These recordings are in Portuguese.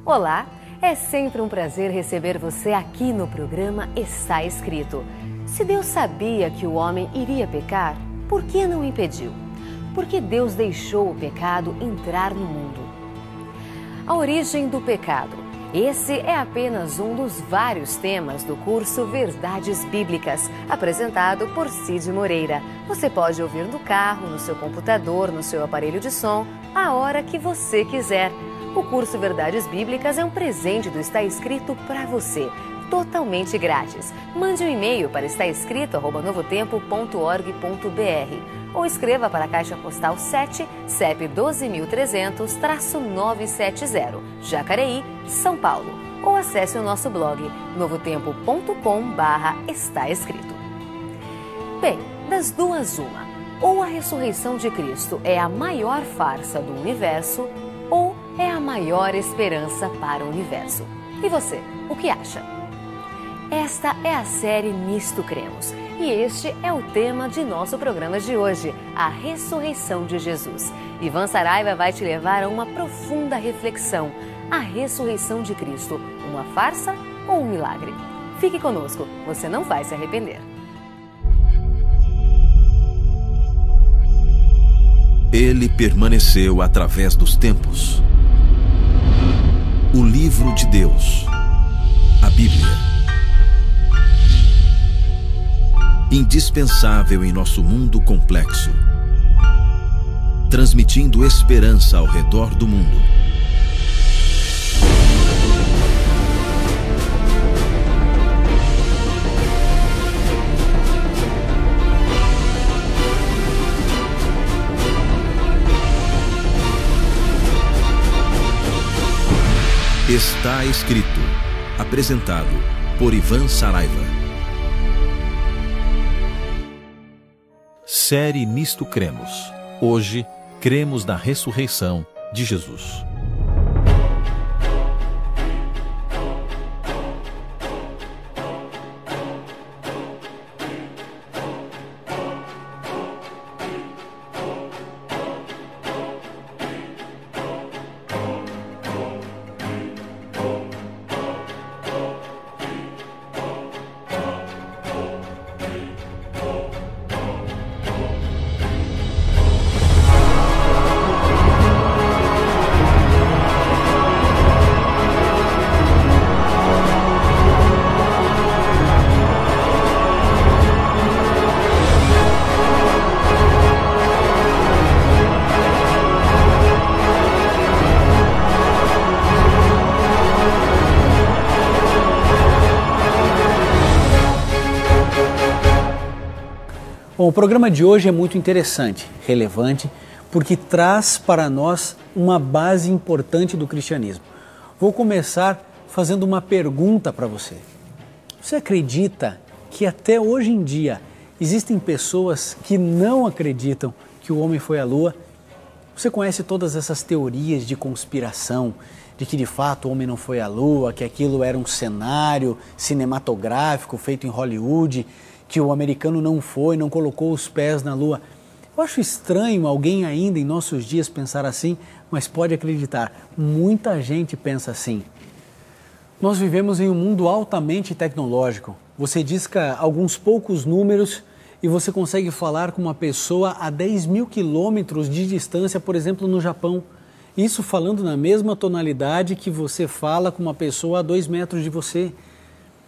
Olá, é sempre um prazer receber você aqui no programa Está Escrito. Se Deus sabia que o homem iria pecar, por que não impediu? Por que Deus deixou o pecado entrar no mundo? A origem do pecado. Esse é apenas um dos vários temas do curso Verdades Bíblicas, apresentado por Cid Moreira. Você pode ouvir no carro, no seu computador, no seu aparelho de som, a hora que você quiser. O curso Verdades Bíblicas é um presente do Está Escrito para você, totalmente grátis. Mande um e-mail para estaescrito@novotempo.org.br ou escreva para a Caixa Postal 7, CEP 12.300-970, Jacareí, São Paulo. Ou acesse o nosso blog novotempo.com/estaescrito. Bem, das duas uma. Ou a ressurreição de Cristo é a maior farsa do universo, ou é a maior esperança para o universo. E você, o que acha? Esta é a série Nisto Cremos e este é o tema de nosso programa de hoje, a ressurreição de Jesus. Ivan Saraiva vai te levar a uma profunda reflexão. A ressurreição de Cristo, uma farsa ou um milagre? Fique conosco, você não vai se arrepender. Ele permaneceu através dos tempos. O livro de Deus, a Bíblia. Indispensável em nosso mundo complexo, transmitindo esperança ao redor do mundo. Está Escrito, apresentado por Ivan Saraiva. Série Nisto Cremos. Hoje, cremos na ressurreição de Jesus. Bom, o programa de hoje é muito interessante, relevante, porque traz para nós uma base importante do cristianismo. Vou começar fazendo uma pergunta para você. Você acredita que até hoje em dia existem pessoas que não acreditam que o homem foi à Lua? Você conhece todas essas teorias de conspiração, de que de fato o homem não foi à Lua, que aquilo era um cenário cinematográfico feito em Hollywood, que o americano não foi, não colocou os pés na Lua. Eu acho estranho alguém ainda em nossos dias pensar assim, mas pode acreditar, muita gente pensa assim. Nós vivemos em um mundo altamente tecnológico. Você disca alguns poucos números e você consegue falar com uma pessoa a 10 mil quilômetros de distância, por exemplo, no Japão. Isso falando na mesma tonalidade que você fala com uma pessoa a 2 metros de você.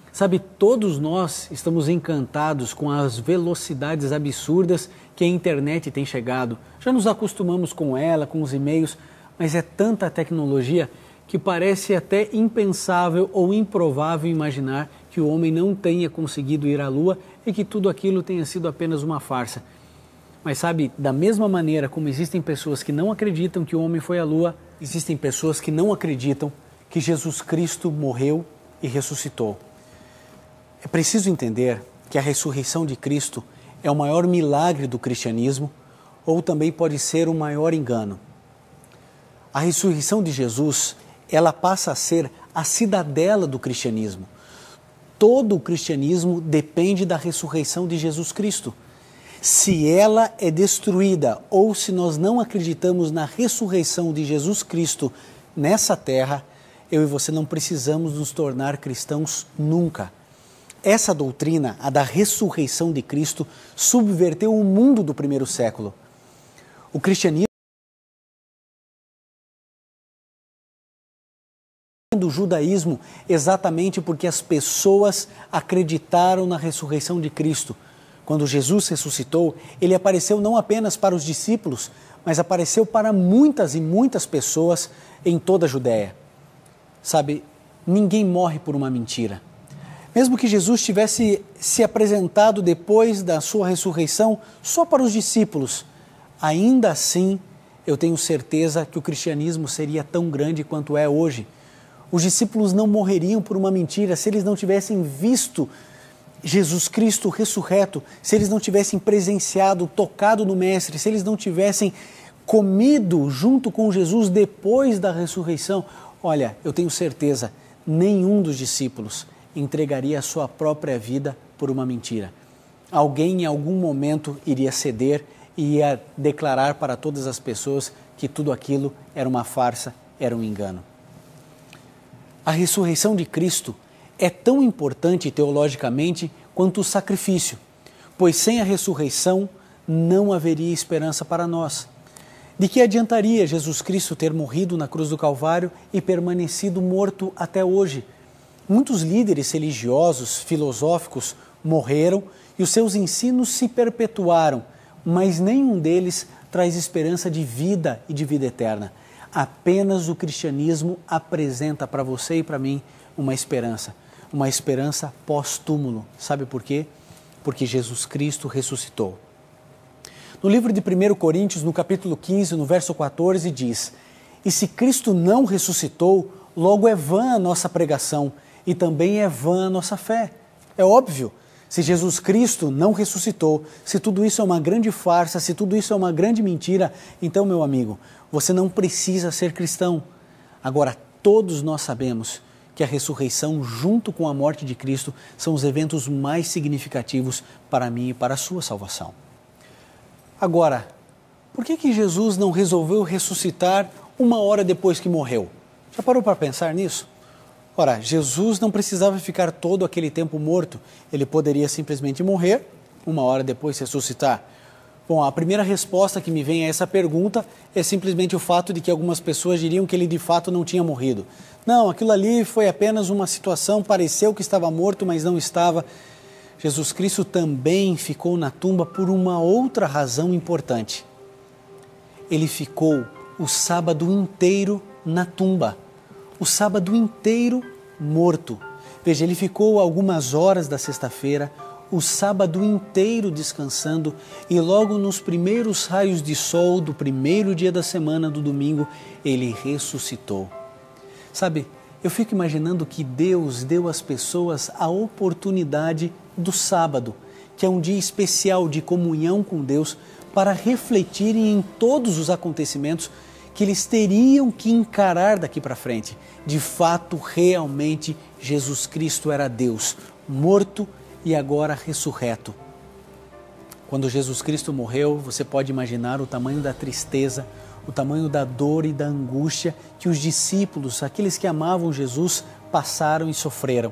Sabe, todos nós estamos encantados com as velocidades absurdas que a internet tem chegado. Já nos acostumamos com ela, com os e-mails, mas é tanta tecnologia que parece até impensável ou improvável imaginar que o homem não tenha conseguido ir à Lua e que tudo aquilo tenha sido apenas uma farsa. Mas sabe, da mesma maneira como existem pessoas que não acreditam que o homem foi à Lua, existem pessoas que não acreditam que Jesus Cristo morreu e ressuscitou. É preciso entender que a ressurreição de Cristo é o maior milagre do cristianismo ou também pode ser o maior engano. A ressurreição de Jesus, ela passa a ser a cidadela do cristianismo. Todo o cristianismo depende da ressurreição de Jesus Cristo. Se ela é destruída ou se nós não acreditamos na ressurreição de Jesus Cristo nessa terra, eu e você não precisamos nos tornar cristãos nunca. Essa doutrina, a da ressurreição de Cristo, subverteu o mundo do primeiro século. O cristianismo do judaísmo exatamente porque as pessoas acreditaram na ressurreição de Cristo. Quando Jesus ressuscitou, ele apareceu não apenas para os discípulos, mas apareceu para muitas e muitas pessoas em toda a Judéia. Sabe, ninguém morre por uma mentira. Mesmo que Jesus tivesse se apresentado depois da sua ressurreição só para os discípulos, ainda assim eu tenho certeza que o cristianismo seria tão grande quanto é hoje. Os discípulos não morreriam por uma mentira se eles não tivessem visto Jesus Cristo ressurreto, se eles não tivessem presenciado, tocado no Mestre, se eles não tivessem comido junto com Jesus depois da ressurreição. Olha, eu tenho certeza, nenhum dos discípulos entregaria a sua própria vida por uma mentira. Alguém em algum momento iria ceder e ia declarar para todas as pessoas que tudo aquilo era uma farsa, era um engano. A ressurreição de Cristo é tão importante teologicamente quanto o sacrifício, pois sem a ressurreição não haveria esperança para nós. De que adiantaria Jesus Cristo ter morrido na cruz do Calvário e permanecido morto até hoje? Muitos líderes religiosos, filosóficos morreram e os seus ensinos se perpetuaram, mas nenhum deles traz esperança de vida e de vida eterna. Apenas o cristianismo apresenta para você e para mim uma esperança pós-túmulo. Sabe por quê? Porque Jesus Cristo ressuscitou. No livro de 1 Coríntios, no capítulo 15, no verso 14, diz: "E se Cristo não ressuscitou, logo é vã a nossa pregação, e também é vã a nossa fé." É óbvio, se Jesus Cristo não ressuscitou, se tudo isso é uma grande farsa, se tudo isso é uma grande mentira, então, meu amigo, você não precisa ser cristão. Agora, todos nós sabemos que a ressurreição junto com a morte de Cristo são os eventos mais significativos para mim e para a sua salvação. Agora, por que Jesus não resolveu ressuscitar uma hora depois que morreu? Já parou para pensar nisso? Ora, Jesus não precisava ficar todo aquele tempo morto, ele poderia simplesmente morrer, uma hora depois ressuscitar. Bom, a primeira resposta que me vem a essa pergunta é simplesmente o fato de que algumas pessoas diriam que ele de fato não tinha morrido. Não, aquilo ali foi apenas uma situação, pareceu que estava morto, mas não estava. Jesus Cristo também ficou na tumba por uma outra razão importante. Ele ficou o sábado inteiro na tumba, o sábado inteiro morto. Veja, ele ficou algumas horas da sexta-feira, o sábado inteiro descansando e logo nos primeiros raios de sol do primeiro dia da semana, do domingo, ele ressuscitou. Sabe, eu fico imaginando que Deus deu às pessoas a oportunidade do sábado, que é um dia especial de comunhão com Deus, para refletirem em todos os acontecimentos que eles teriam que encarar daqui para frente. De fato, realmente, Jesus Cristo era Deus, morto e agora ressurreto. Quando Jesus Cristo morreu, você pode imaginar o tamanho da tristeza, o tamanho da dor e da angústia que os discípulos, aqueles que amavam Jesus, passaram e sofreram.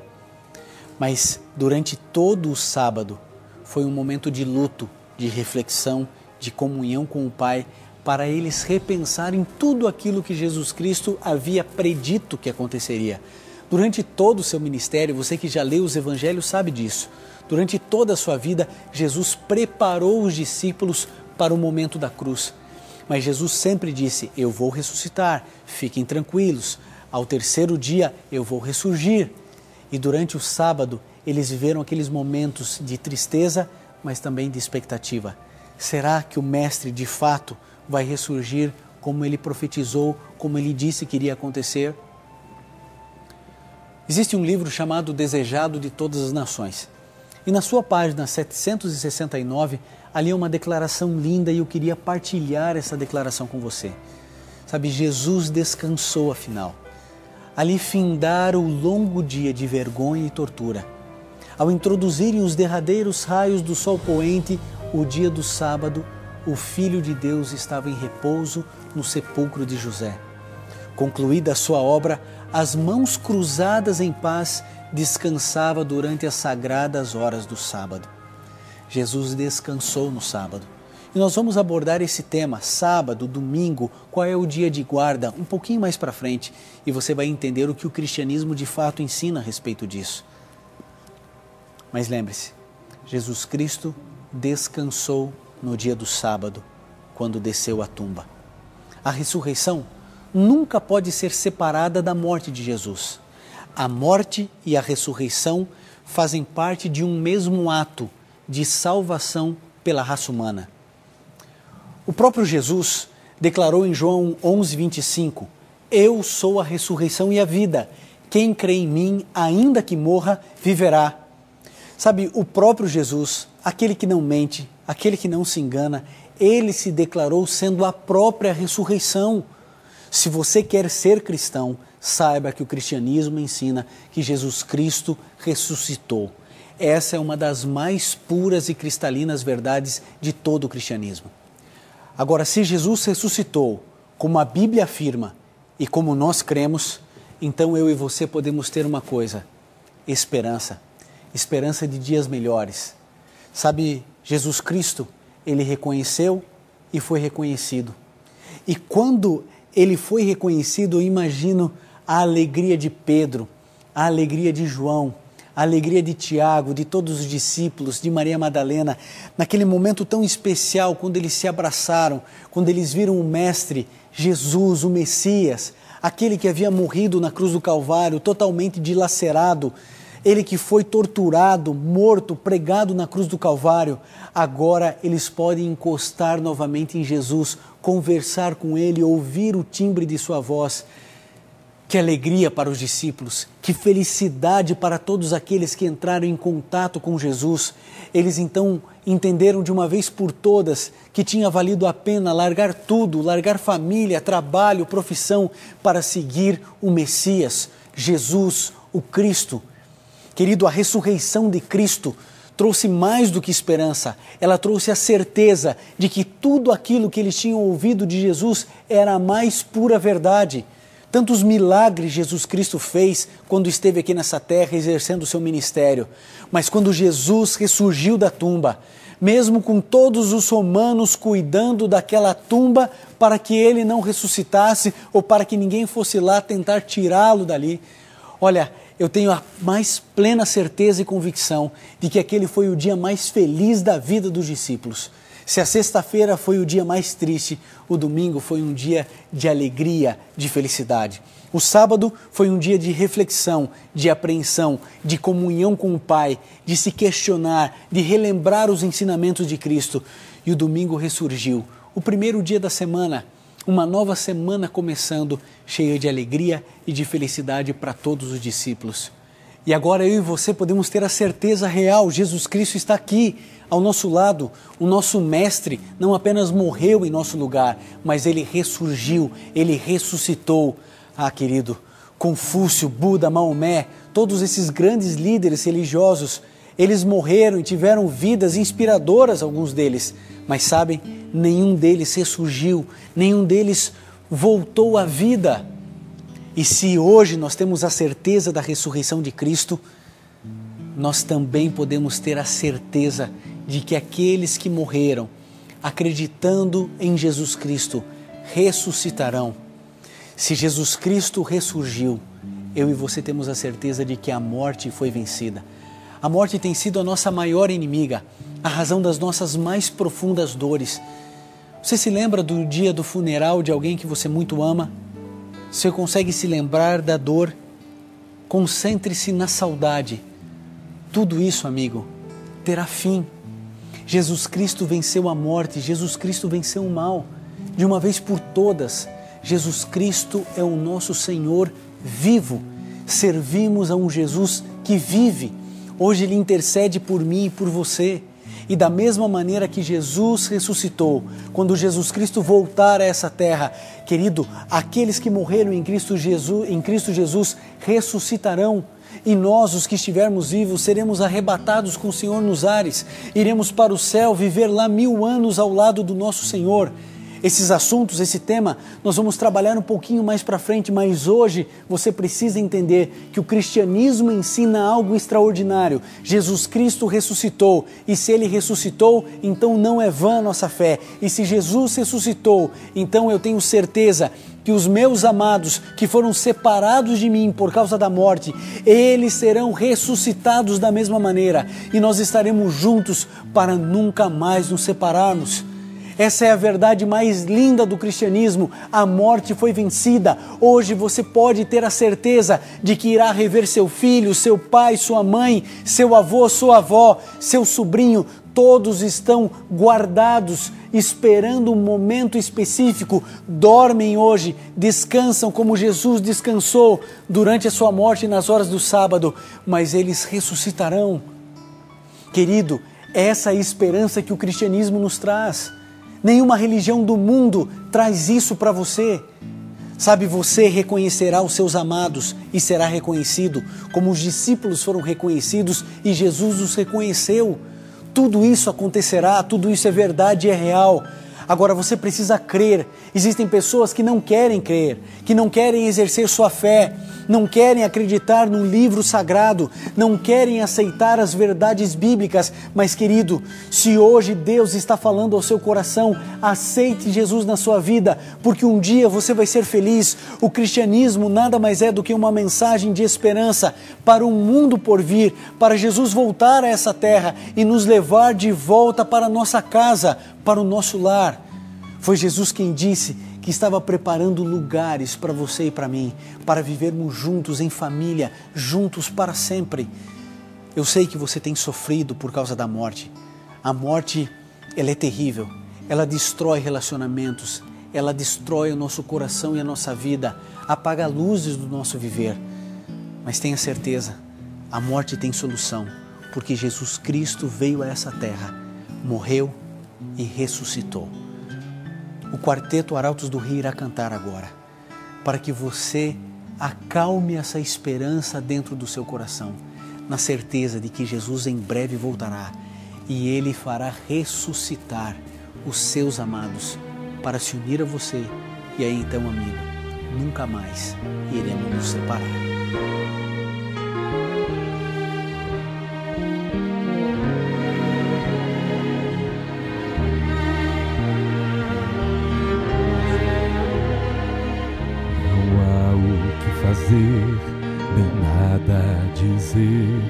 Mas durante todo o sábado foi um momento de luto, de reflexão, de comunhão com o Pai, para eles repensarem tudo aquilo que Jesus Cristo havia predito que aconteceria. Durante todo o seu ministério, você que já leu os evangelhos sabe disso. Durante toda a sua vida, Jesus preparou os discípulos para o momento da cruz. Mas Jesus sempre disse: eu vou ressuscitar, fiquem tranquilos, ao terceiro dia eu vou ressurgir. E durante o sábado, eles viveram aqueles momentos de tristeza, mas também de expectativa. Será que o Mestre de fato vai ressurgir como ele profetizou, como ele disse que iria acontecer? Existe um livro chamado Desejado de Todas as Nações. E na sua página 769, ali é uma declaração linda e eu queria partilhar essa declaração com você. Sabe, Jesus descansou afinal. Ali findara o longo dia de vergonha e tortura. Ao introduzirem os derradeiros raios do sol poente, o dia do sábado, o Filho de Deus estava em repouso no sepulcro de José. Concluída a sua obra, as mãos cruzadas em paz, descansava durante as sagradas horas do sábado. Jesus descansou no sábado. E nós vamos abordar esse tema, sábado, domingo, qual é o dia de guarda, um pouquinho mais para frente, e você vai entender o que o cristianismo de fato ensina a respeito disso. Mas lembre-se, Jesus Cristo descansou no dia do sábado, quando desceu à tumba. A ressurreição nunca pode ser separada da morte de Jesus. A morte e a ressurreição fazem parte de um mesmo ato de salvação pela raça humana. O próprio Jesus declarou em João 11:25, eu sou a ressurreição e a vida. Quem crê em mim, ainda que morra, viverá. Sabe, o próprio Jesus, aquele que não mente, aquele que não se engana, ele se declarou sendo a própria ressurreição. Se você quer ser cristão, saiba que o cristianismo ensina que Jesus Cristo ressuscitou. Essa é uma das mais puras e cristalinas verdades de todo o cristianismo. Agora, se Jesus ressuscitou, como a Bíblia afirma e como nós cremos, então eu e você podemos ter uma coisa, esperança. Esperança de dias melhores. Sabe, Jesus Cristo, ele reconheceu e foi reconhecido. E quando ele foi reconhecido, eu imagino a alegria de Pedro, a alegria de João, a alegria de Tiago, de todos os discípulos, de Maria Madalena, naquele momento tão especial, quando eles se abraçaram, quando eles viram o Mestre, Jesus, o Messias, aquele que havia morrido na cruz do Calvário, totalmente dilacerado, ele que foi torturado, morto, pregado na cruz do Calvário, agora eles podem encostar novamente em Jesus, conversar com ele, ouvir o timbre de sua voz. Que alegria para os discípulos, que felicidade para todos aqueles que entraram em contato com Jesus. Eles então entenderam de uma vez por todas que tinha valido a pena largar tudo, largar família, trabalho, profissão, para seguir o Messias, Jesus, o Cristo. Querido, a ressurreição de Cristo trouxe mais do que esperança, ela trouxe a certeza de que tudo aquilo que eles tinham ouvido de Jesus era a mais pura verdade. Tantos milagres Jesus Cristo fez quando esteve aqui nessa terra exercendo o seu ministério. Mas quando Jesus ressurgiu da tumba, mesmo com todos os romanos cuidando daquela tumba para que ele não ressuscitasse ou para que ninguém fosse lá tentar tirá-lo dali, olha, eu tenho a mais plena certeza e convicção de que aquele foi o dia mais feliz da vida dos discípulos. Se a sexta-feira foi o dia mais triste, o domingo foi um dia de alegria, de felicidade. O sábado foi um dia de reflexão, de apreensão, de comunhão com o Pai, de se questionar, de relembrar os ensinamentos de Cristo. E o domingo ressurgiu, o primeiro dia da semana, uma nova semana começando, cheia de alegria e de felicidade para todos os discípulos. E agora eu e você podemos ter a certeza real, Jesus Cristo está aqui, ao nosso lado. O nosso Mestre não apenas morreu em nosso lugar, mas ele ressurgiu, ele ressuscitou. Ah, querido, Confúcio, Buda, Maomé, todos esses grandes líderes religiosos, eles morreram e tiveram vidas inspiradoras, alguns deles, mas sabem, nenhum deles ressurgiu, nenhum deles voltou à vida. E se hoje nós temos a certeza da ressurreição de Cristo, nós também podemos ter a certeza de que aqueles que morreram, acreditando em Jesus Cristo, ressuscitarão. Se Jesus Cristo ressurgiu, eu e você temos a certeza de que a morte foi vencida. A morte tem sido a nossa maior inimiga, a razão das nossas mais profundas dores. Você se lembra do dia do funeral de alguém que você muito ama? Você consegue se lembrar da dor? Concentre-se na saudade. Tudo isso, amigo, terá fim. Jesus Cristo venceu a morte, Jesus Cristo venceu o mal. De uma vez por todas, Jesus Cristo é o nosso Senhor vivo. Servimos a um Jesus que vive. Hoje Ele intercede por mim e por você. E da mesma maneira que Jesus ressuscitou, quando Jesus Cristo voltar a essa terra, querido, aqueles que morreram em Cristo Jesus ressuscitarão. E nós, os que estivermos vivos, seremos arrebatados com o Senhor nos ares. Iremos para o céu, viver lá 1000 anos ao lado do nosso Senhor. Esses assuntos, esse tema, nós vamos trabalhar um pouquinho mais para frente, mas hoje você precisa entender que o cristianismo ensina algo extraordinário. Jesus Cristo ressuscitou, e se Ele ressuscitou, então não é vã a nossa fé. E se Jesus ressuscitou, então eu tenho certeza que os meus amados, que foram separados de mim por causa da morte, eles serão ressuscitados da mesma maneira, e nós estaremos juntos para nunca mais nos separarmos. Essa é a verdade mais linda do cristianismo. A morte foi vencida. Hoje você pode ter a certeza de que irá rever seu filho, seu pai, sua mãe, seu avô, sua avó, seu sobrinho. Todos estão guardados, esperando um momento específico. Dormem hoje, descansam como Jesus descansou durante a sua morte nas horas do sábado, mas eles ressuscitarão. Querido, essa é a esperança que o cristianismo nos traz. Nenhuma religião do mundo traz isso para você. Sabe, você reconhecerá os seus amados e será reconhecido, como os discípulos foram reconhecidos e Jesus os reconheceu. Tudo isso acontecerá, tudo isso é verdade e é real. Agora você precisa crer. Existem pessoas que não querem crer, que não querem exercer sua fé, não querem acreditar num livro sagrado, não querem aceitar as verdades bíblicas. Mas, querido, se hoje Deus está falando ao seu coração, aceite Jesus na sua vida, porque um dia você vai ser feliz. O cristianismo nada mais é do que uma mensagem de esperança para um mundo por vir, para Jesus voltar a essa terra e nos levar de volta para a nossa casa, para o nosso lar. Foi Jesus quem disse que estava preparando lugares para você e para mim, para vivermos juntos em família, juntos para sempre. Eu sei que você tem sofrido por causa da morte. A morte, ela é terrível. Ela destrói relacionamentos, ela destrói o nosso coração e a nossa vida, apaga luzes do nosso viver. Mas tenha certeza, a morte tem solução, porque Jesus Cristo veio a essa terra, morreu e ressuscitou. O quarteto Arautos do Rio irá cantar agora, para que você acalme essa esperança dentro do seu coração, na certeza de que Jesus em breve voltará e Ele fará ressuscitar os seus amados para se unir a você, e aí então, amigo, nunca mais iremos nos separar. Nem nada a dizer,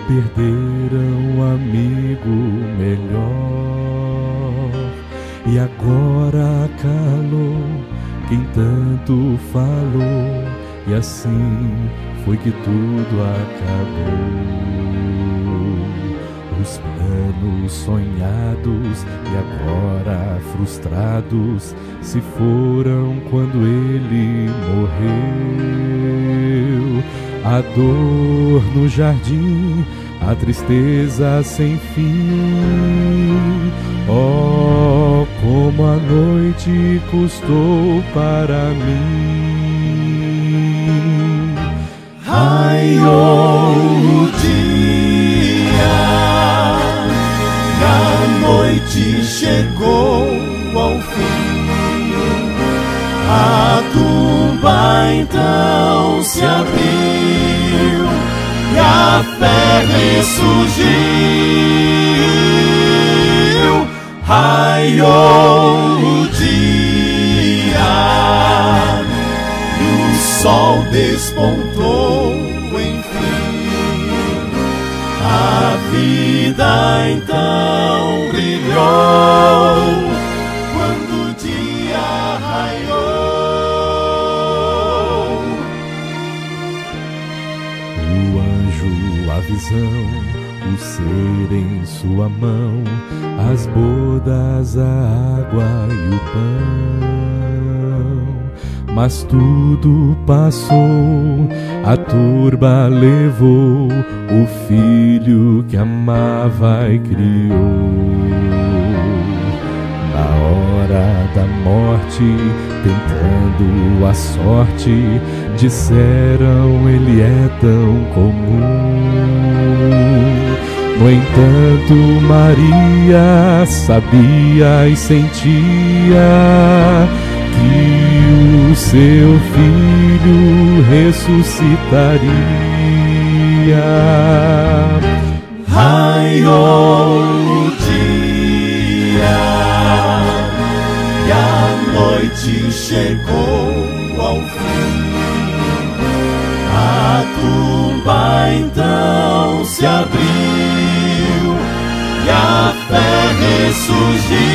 perderam um amigo melhor. E agora calou quem tanto falou, e assim foi que tudo acabou. Os planos sonhados e agora frustrados se foram quando ele morreu. A dor no jardim, a tristeza sem fim. Oh, como a noite custou para mim. Raiou o dia, a noite chegou ao fim. A tumba então se abriu e a fé ressurgiu. Raiou o dia e o sol despontou, enfim. A vida então brilhou quando o dia raiou. O anjo, a visão, o ser em sua mão, as bodas, a água e o pão. Mas tudo passou, a turba levou o filho que amava e criou. Na hora da morte, tentando a sorte, disseram ele é tão comum. No entanto, Maria sabia e sentia que o seu filho ressuscitaria. Raiou o dia e a noite chegou ao fim. A tumba então se abriu e a fé ressurgiu.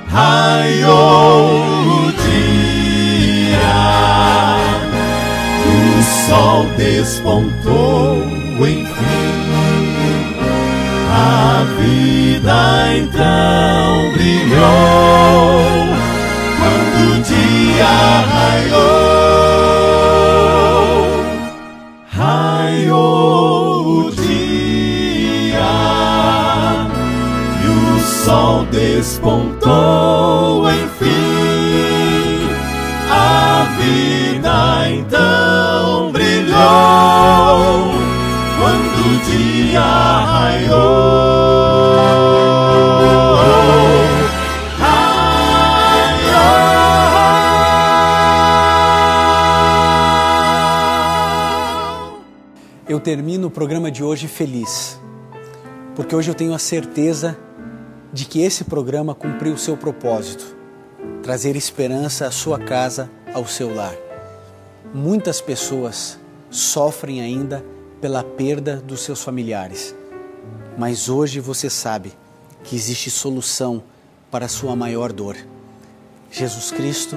Raiou o dia, o sol despontou, enfim. A vida então brilhou quando o dia raiou. Raiou o dia e o sol despontou, enfim. A vida então brilhou quando o dia raiou. Eu termino o programa de hoje feliz, porque hoje eu tenho a certeza de que esse programa cumpriu o seu propósito, trazer esperança à sua casa, ao seu lar. Muitas pessoas sofrem ainda pela perda dos seus familiares, mas hoje você sabe que existe solução para a sua maior dor. Jesus Cristo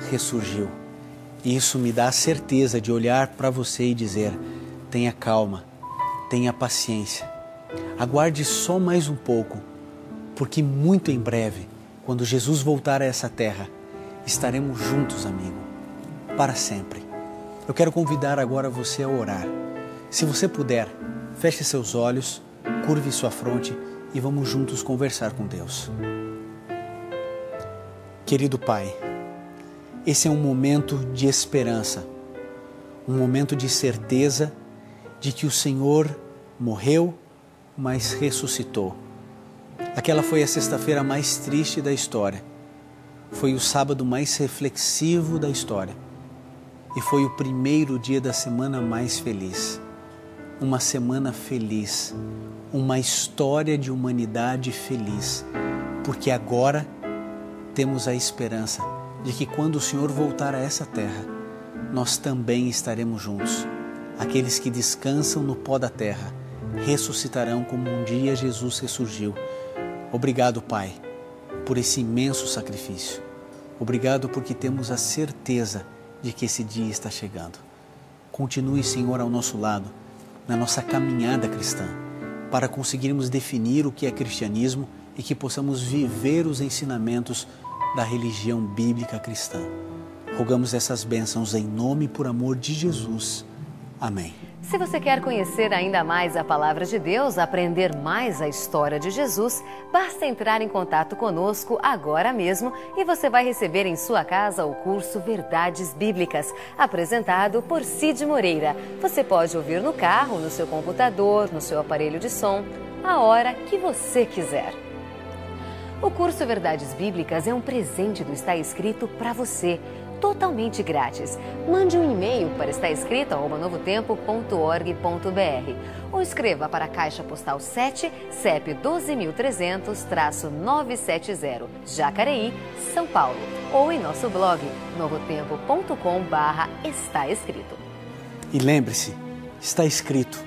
ressurgiu, e isso me dá a certeza de olhar para você e dizer: tenha calma, tenha paciência, aguarde só mais um pouco, porque muito em breve, quando Jesus voltar a essa terra, estaremos juntos, amigo, para sempre. Eu quero convidar agora você a orar. Se você puder, feche seus olhos, curve sua fronte e vamos juntos conversar com Deus. Querido Pai, esse é um momento de esperança, um momento de certeza de que o Senhor morreu, mas ressuscitou. Aquela foi a sexta-feira mais triste da história. Foi o sábado mais reflexivo da história. E foi o primeiro dia da semana mais feliz. Uma semana feliz. Uma história de humanidade feliz. Porque agora temos a esperança de que quando o Senhor voltar a essa terra, nós também estaremos juntos. Aqueles que descansam no pó da terra ressuscitarão como um dia Jesus ressurgiu. Obrigado, Pai, por esse imenso sacrifício. Obrigado porque temos a certeza de que esse dia está chegando. Continue, Senhor, ao nosso lado, na nossa caminhada cristã, para conseguirmos definir o que é cristianismo e que possamos viver os ensinamentos da religião bíblica cristã. Rogamos essas bênçãos em nome e por amor de Jesus. Amém. Se você quer conhecer ainda mais a Palavra de Deus, aprender mais a história de Jesus, basta entrar em contato conosco agora mesmo e você vai receber em sua casa o curso Verdades Bíblicas, apresentado por Cid Moreira. Você pode ouvir no carro, no seu computador, no seu aparelho de som, a hora que você quiser. O curso Verdades Bíblicas é um presente do Está Escrito para você, totalmente grátis. Mande um e-mail para estaescrito@novotempo.org.br ou escreva para a Caixa Postal 7, CEP 12.300-970, Jacareí, São Paulo, ou em nosso blog novotempo.com/estaescrito. E lembre-se, está escrito: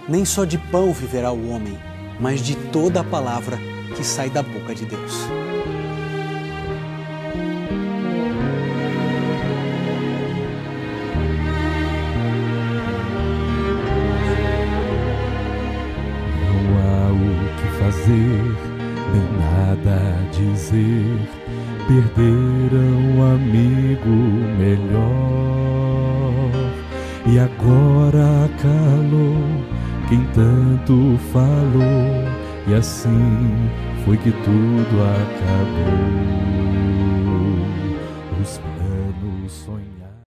nem só de pão viverá o homem, mas de toda a palavra que sai da boca de Deus. Nem nada a dizer, perderam um amigo melhor. E agora calou quem tanto falou, e assim foi que tudo acabou.